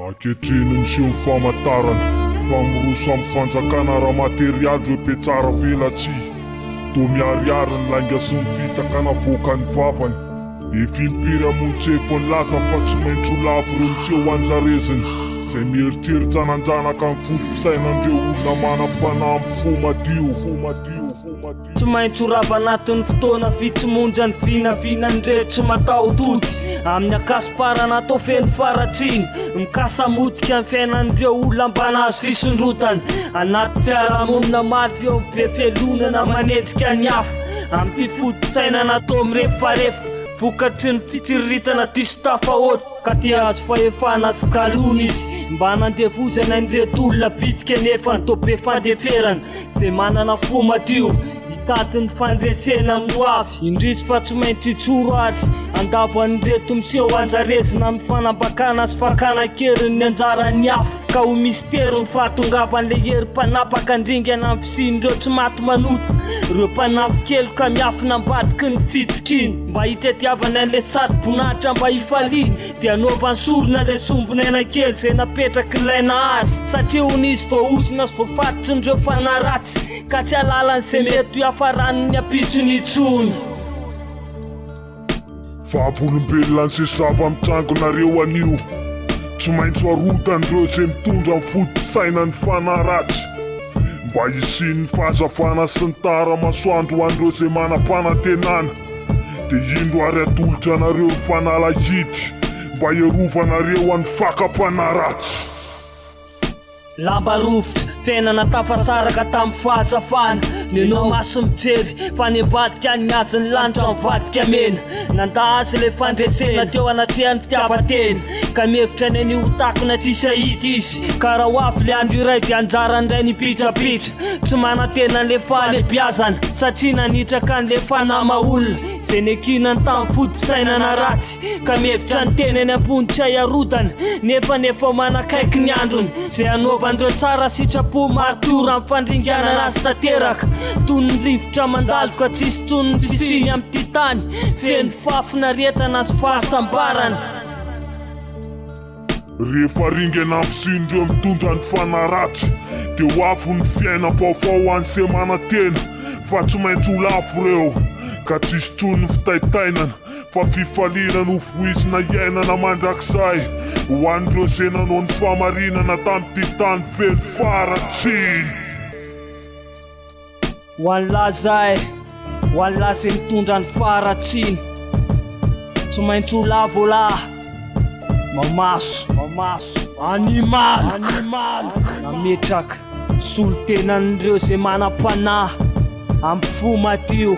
Ankehitriny miseho ny famantarana mpamoroso amin'ny fanjakana raha materialy ireo mpietsara velatsy toa miariary ny lainga sy ny fitakana voaka ny vavany efimpiry amontsefo ny lasa fa tsy maintsy ho lavo ireo miseho anjareziny izay mieritreritsy hananjanaka ny fotom-pisainandreo olona manam-panahy amin'ny fo madio. Tsy maintsy ho rava anatin'ny fotoana fitsimondra ny vinavinan'ireo tsy matahodody amin'ny akasiparana atao feno faratsiny mikasamodika ny fiainan'ireo olona mbana azo fisondrotana anaty fiarahamonina maro eo be felonana manenjika ny hafa amin'ny ty fotom-pisaina natao mirefarefa vokatry ny fitsiriritana diso tafahoatra ka ty azo fahefana sy galona izy mba nandevozana an'ireto olona bitika nefa ny toa be fandeferana izay manana fo madio hitady ny fandresena amin'ny hoavy indrisy fa tsy maintsy itsoro ary andavo an'ireto miseho anjarezina amin'ny fanambakana sy fakana-keriny ny anjarany hafa ka ho mistero ny fahatongavan'le herim-panapaka andringana amin'ny fisin'ireo tsy maty manota ireo mpanafy kely ka miafina ambadiky ny fitsikiny mba hitetiavana an'le sady bonahitra mba hifaliany dia anaovany sorona le sombon'aina kely izay napetraky ilaina azy satria honisy voaosina sy voafatotsy n'ireo fanaratsy ka tsy alalan'izay mety hiafaran'ny apitsony itsony vavolombelona ny sesava mitsangonareo anio tsy maintsy harotan'ireo izay mitondra ny fotom-pisaina ny fanaratsy mba hisian'ny fahazavana sy ny tara-masoandro ho an'ireo izay manam-panantenana dia indro ary atolotra anareo ny fanalahity mba hiarovanareo an'ny fakam-panaratsy lamba rovitra fiainana tafasaraka tamin'ny fahazafana nenao maso mijery fa nembadika ny azy ny lanitra mivadika mena nanda azy le fandresena teo anatrehany fitiavatena ka mihevitra ny any ho takona tsisy ahity izy ka raha ho avy le andro iray dia anjara ndray nipitrapitra tsy manantena n'le fahalebiazana satria nanitraka an'le fanama olona izay nekinany tamin'ny fotom-pisainana ratsy ka mihevitra ny tenany ambony tsy hahiarodana nefa manakaiky ny androny izay anaovan'ireo tsara sitrapo martora amin'ny fandringanana azy tanteraka toy ny rivotra mandaloka tsisy tsony ny fisiny amin'ity tany feno fafinaretana sy fahasambarana rehefa ringana fisin'ireo mitondra ny fanaratsy dia ho afo ny fiainam-baovao an'ny semanantena fa tsy maintsy ho lafo ireo ka tsisy tsony ny fitaitainana fa fifaliana no fohisina iainana mandrakizay ho an'ireo izay nanao ny famarinana tamin'ity tany feno faratsy ho an'lazay ho an'lazay mitondra ny faratsiny tsy maintsy ho lavo lahy mamaso animaly nametraka solo-tenan'ireo izay manam-panahy amin'ny fo madio